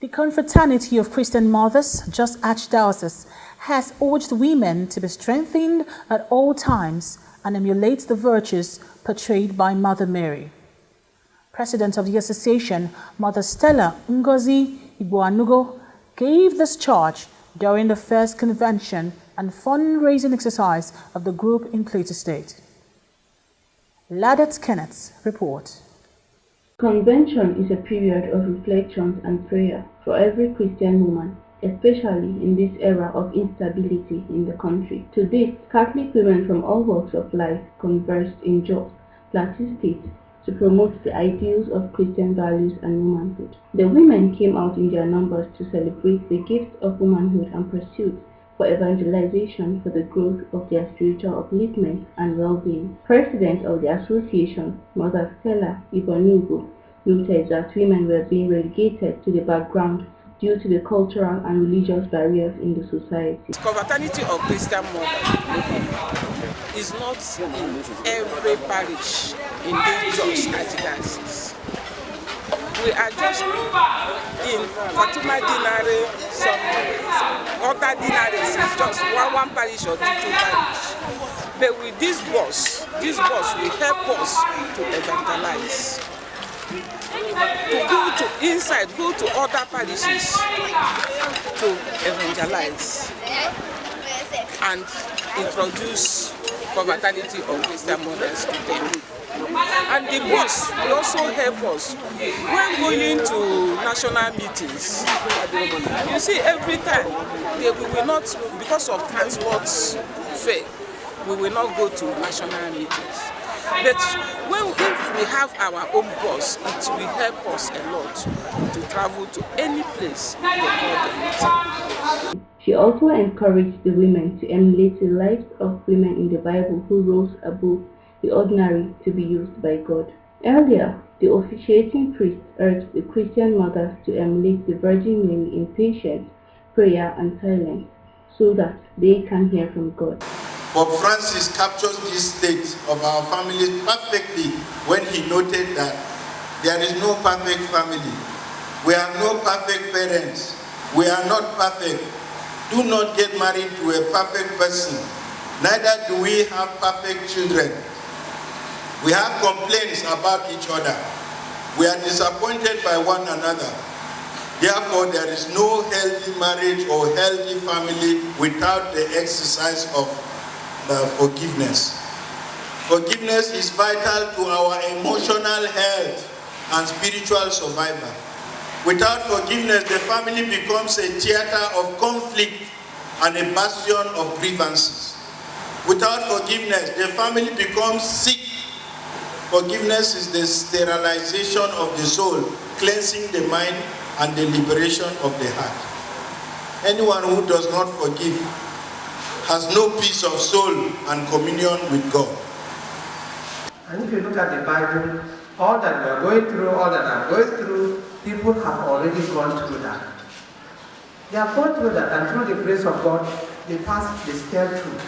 The Confraternity of Christian Mothers, Jos Archdiocese, has urged women to be strengthened at all times and emulate the virtues portrayed by Mother Mary. President of the association, Mother Stella Ngozi Igboanugo, gave this charge during the first convention and fundraising exercise of the group in Plateau State. Ladat Kenneth report. Convention is a period of reflection and prayer for every Christian woman, especially in this era of instability in the country. To date, Catholic women from all walks of life converged in Jos, Plateau State, to promote the ideals of Christian values and womanhood. The women came out in their numbers to celebrate the gift of womanhood and pursuit for evangelization for the growth of their spiritual upliftment and well-being. President of the association, Mother Stella Igboanugo, noted that women were being relegated to the background due to the cultural and religious barriers in the society. The Confraternity of Christian Mothers is not in every parish in the Jos Archdiocese. We are just in Fatima Dinare, some other dinaries, just one parish or two parishes. But with this bus will help us to evangelize. To go to inside, go to other parishes to evangelize and introduce Confraternity of Christian Mothers to them. And the bus will also help us when going to national meetings. You see, every time we will not, because of transport fare, we will not go to national meetings. But if we have our own bus, it will help us a lot to travel to any place they call the meeting. She also encouraged the women to emulate the lives of women in the Bible who rose above the ordinary to be used by God. Earlier, the officiating priest urged the Christian mothers to emulate the Virgin Mary in patience, prayer, and silence, so that they can hear from God. Pope Francis captures this state of our families perfectly when he noted that there is no perfect family. We have no perfect parents. We are not perfect. Do not get married to a perfect person. Neither do we have perfect children. We have complaints about each other. We are disappointed by one another. Therefore, there is no healthy marriage or healthy family without the exercise of forgiveness. Forgiveness is vital to our emotional health and spiritual survival. Without forgiveness, the family becomes a theater of conflict and a bastion of grievances. Without forgiveness, the family becomes sick. Forgiveness is the sterilization of the soul, cleansing the mind and the liberation of the heart. Anyone who does not forgive has no peace of soul and communion with God. And if you look at the Bible, all that we are going through, all that I'm going through, people have already gone through that. They have gone through that, and through the grace of God, they passed, they scaled through,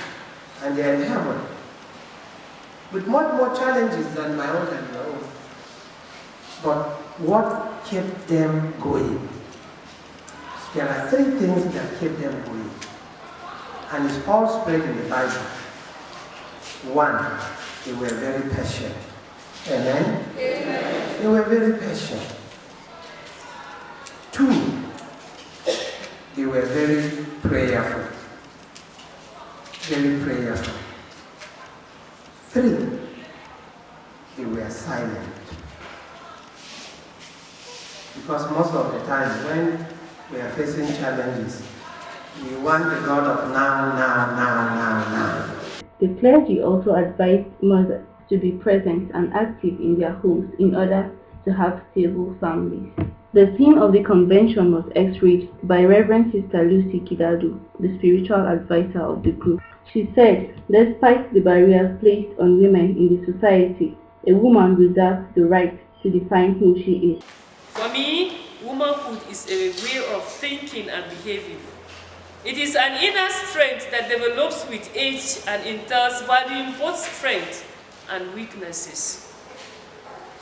and they are in heaven. With much more challenges than my own and your own. But what kept them going? There are three things that kept them going. And it's all spread in the Bible. One, they were very patient. Amen? Amen. They were very patient. Two, they were very prayerful. Very prayerful. Three, they were silent. Because most of the time when we are facing challenges, we want the God of now. The clergy also advised mothers to be present and active in their homes in order to have stable families. The theme of the convention was x-rayed by Reverend Sister Lucy Kidadu, the spiritual advisor of the group. She said, despite the barriers placed on women in the society, a woman reserves the right to define who she is. For me, womanhood is a way of thinking and behaving. It is an inner strength that develops with age and entails valuing both strength and weaknesses.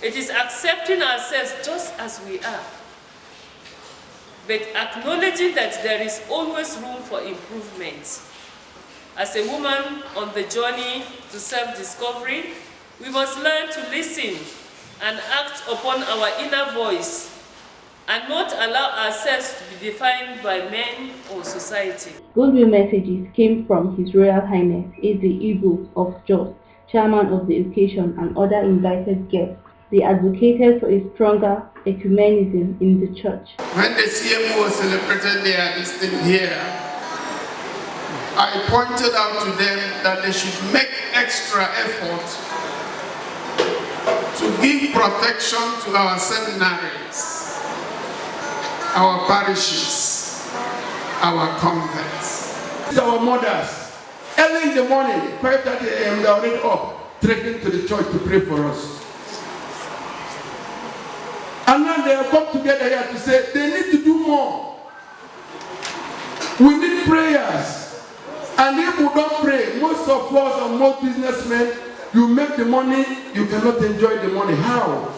It is accepting ourselves just as we are. but acknowledging that there is always room for improvement. As a woman on the journey to self-discovery, we must learn to listen and act upon our inner voice and not allow ourselves to be defined by men or society. Goodwill messages came from His Royal Highness Eze Igbo of Jos, chairman of the occasion, and other invited guests. They advocated for a stronger ecumenism in the church. When the CMO celebrated their listing here, I pointed out to them that they should make extra effort to give protection to our seminaries, our parishes, our convents. Our mothers, early in the morning, 5:30 a.m., they are already up, trekking to the church to pray for us. And now they have come together here to say they need to do more. We need prayers. And if we don't pray, most of us and most businessmen, you make the money, you cannot enjoy the money. How?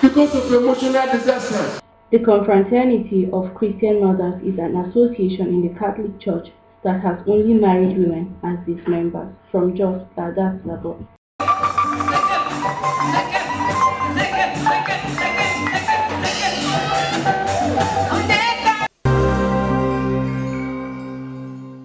Because of emotional disasters. The Confraternity of Christian Mothers is an association in the Catholic Church that has only married women as its members. From Jos, that's